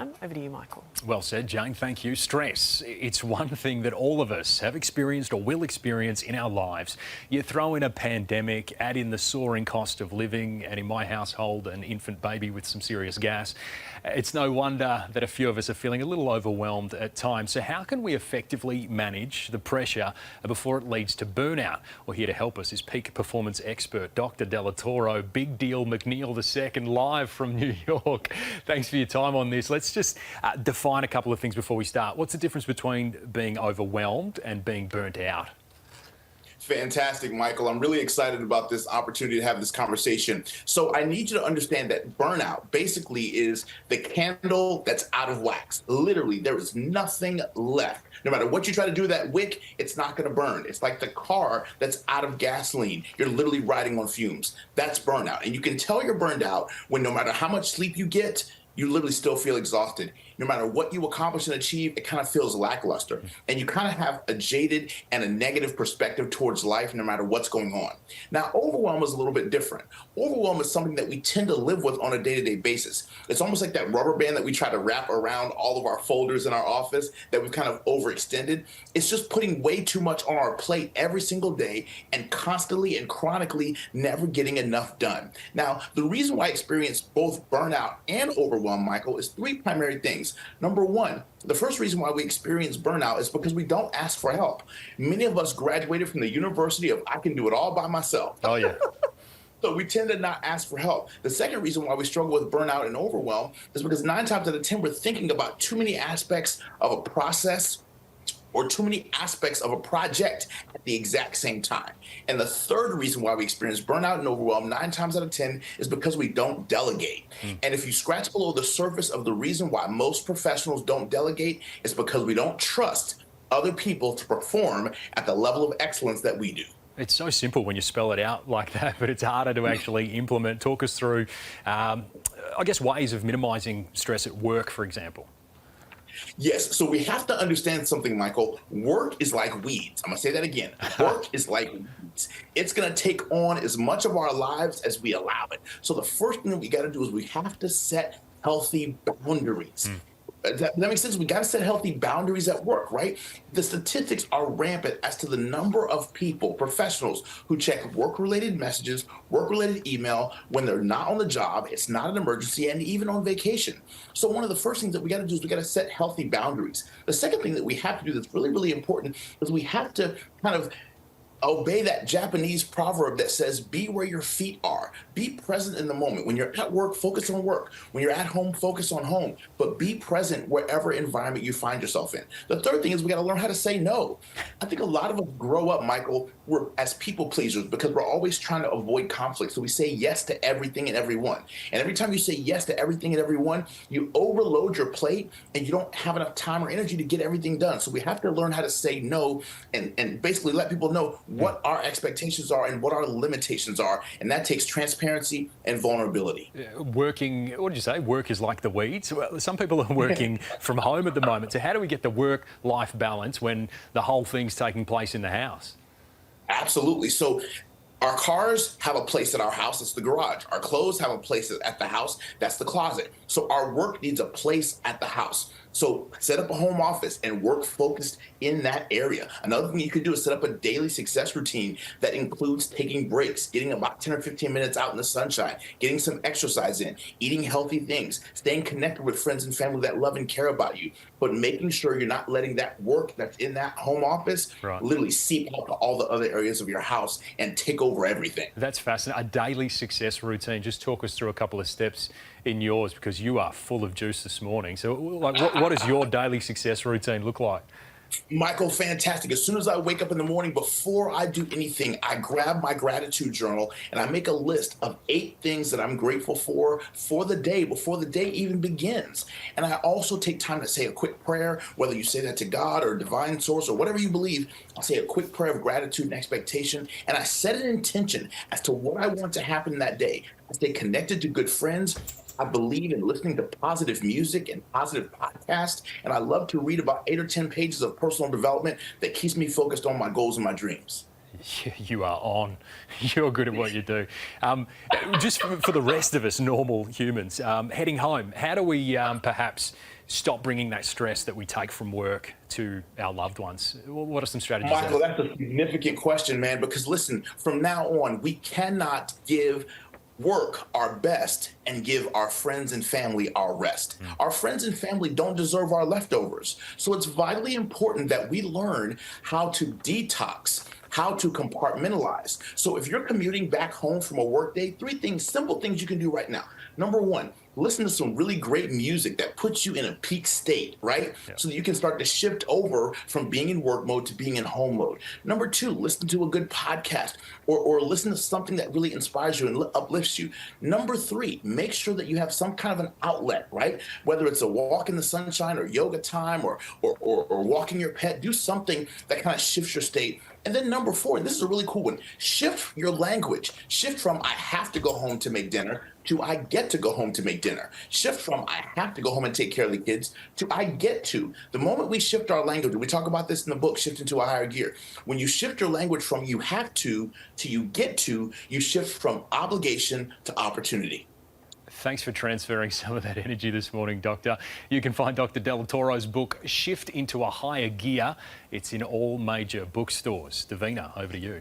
time. Over to you, Michael. Well said, Jane. Thank you. Stress. It's one thing that all of us have experienced or will experience in our lives. You throw in a pandemic, add in the soaring cost of living, and in my household, an infant baby with some serious gas. It's no wonder that a few of us are feeling a little overwhelmed at times. So how can we effectively manage the pressure before it leads to burnout? Well, here to help us is peak performance expert, Dr. Delatorro, Big Deal McNeil II, live from New York. Thanks for your time on this. Let's just define a couple of things before we start. What's the difference between being overwhelmed and being burnt out? Fantastic, Michael. I'm really excited about this opportunity to have this conversation. So I need you to understand that burnout basically is the candle that's out of wax. Literally, there is nothing left. No matter what you try to do with that wick, it's not going to burn. It's like the car that's out of gasoline. You're literally riding on fumes. That's burnout. And you can tell you're burned out when no matter how much sleep you get, you literally still feel exhausted. No matter what you accomplish and achieve, it kind of feels lackluster. And you kind of have a jaded and a negative perspective towards life no matter what's going on. Now, overwhelm is a little bit different. Overwhelm is something that we tend to live with on a day-to-day basis. It's almost like that rubber band that we try to wrap around all of our folders in our office that we've kind of overextended. It's just putting way too much on our plate every single day and constantly and chronically never getting enough done. Now, the reason why I experience both burnout and overwhelm, Michael, is three primary things. Number one, the first reason why we experience burnout is because we don't ask for help. Many of us graduated from the university of I can do it all by myself. Oh, yeah. So we tend to not ask for help. The second reason why we struggle with burnout and overwhelm is because 9 times out of 10, we're thinking about too many aspects of a process or too many aspects of a project at the exact same time. And the third reason why we experience burnout and overwhelm 9 times out of 10 is because we don't delegate. And if you scratch below the surface of the reason why most professionals don't delegate, it's because we don't trust other people to perform at the level of excellence that we do. It's so simple when you spell it out like that, but it's harder to actually implement. Talk us through, I guess, ways of minimising stress at work, for example. Yes, so we have to understand something, Michael. Work is like weeds. I'm going to say that again. Work is like weeds. It's going to take on as much of our lives as we allow it. So the first thing that we got to do is we have to set healthy boundaries. That makes sense. We got to set healthy boundaries at work, right? The statistics are rampant as to the number of people, professionals, who check work-related messages, work-related email when they're not on the job, it's not an emergency, and even on vacation. So one of the first things that we got to do is we got to set healthy boundaries. The second thing that we have to do that's really, really important is we have to kind of obey that Japanese proverb that says, be where your feet are. Be present in the moment. When you're at work, focus on work. When you're at home, focus on home. But be present wherever environment you find yourself in. The third thing is we got to learn how to say no. I think a lot of us grow up, Michael, we're as people pleasers because we're always trying to avoid conflict. So we say yes to everything and everyone. And every time you say yes to everything and everyone, you overload your plate and you don't have enough time or energy to get everything done. So we have to learn how to say no and basically let people know what our expectations are and what our limitations are. And that takes transparency and vulnerability. Working, what did you say? Work is like the weeds. Well, some people are working from home at the moment. So how do we get the work-life balance when the whole thing's taking place in the house? Absolutely. So our cars have a place at our house, it's the garage. Our clothes have a place at the house, that's the closet. So our work needs a place at the house. So set up a home office and work focused in that area. Another thing you could do is set up a daily success routine that includes taking breaks, getting about 10 or 15 minutes out in the sunshine, getting some exercise in, eating healthy things, staying connected with friends and family that love and care about you, but making sure you're not letting that work that's in that home office literally seep out to all the other areas of your house and take over everything. That's fascinating. A daily success routine. Just talk us through a couple of steps in yours because you are full of juice this morning. So like, what does your daily success routine look like? Michael, fantastic. As soon as I wake up in the morning, before I do anything, I grab my gratitude journal and I make a list of 8 things that I'm grateful for the day, before the day even begins. And I also take time to say a quick prayer, whether you say that to God or divine source or whatever you believe. I'll say a quick prayer of gratitude and expectation, and I set an intention as to what I want to happen that day. I stay connected to good friends. I believe in listening to positive music and positive podcasts, and I love to read about 8 or 10 pages of personal development that keeps me focused on my goals and my dreams. You are on. You're good at what you do. Just for the rest of us, normal humans, heading home, how do we perhaps stop bringing that stress that we take from work to our loved ones? What are some strategies? Michael, that's a significant question, man, because listen, from now on, we cannot give work our best and give our friends and family our rest. Our friends and family don't deserve our leftovers. So it's vitally important that we learn how to detox, how to compartmentalize. So if you're commuting back home from a work day, three things, simple things you can do right now. Number one, listen to some really great music that puts you in a peak state, right? Yeah. So that you can start to shift over from being in work mode to being in home mode. Number two, listen to a good podcast or listen to something that really inspires you and uplifts you. Number three, make sure that you have some kind of an outlet, right? Whether it's a walk in the sunshine or yoga time or walking your pet, do something that kind of shifts your state. And then number four, and this is a really cool one, shift your language. Shift from I have to go home to make dinner to I get to go home to make dinner. Shift from I have to go home and take care of the kids to I get to. The moment we shift our language, and we talk about this in the book, Shift into a Higher Gear, when you shift your language from you have to you get to, you shift from obligation to opportunity. Thanks for transferring some of that energy this morning, Doctor. You can find Dr. Delatoro's book, Shift into a Higher Gear. It's in all major bookstores. Davina, over to you.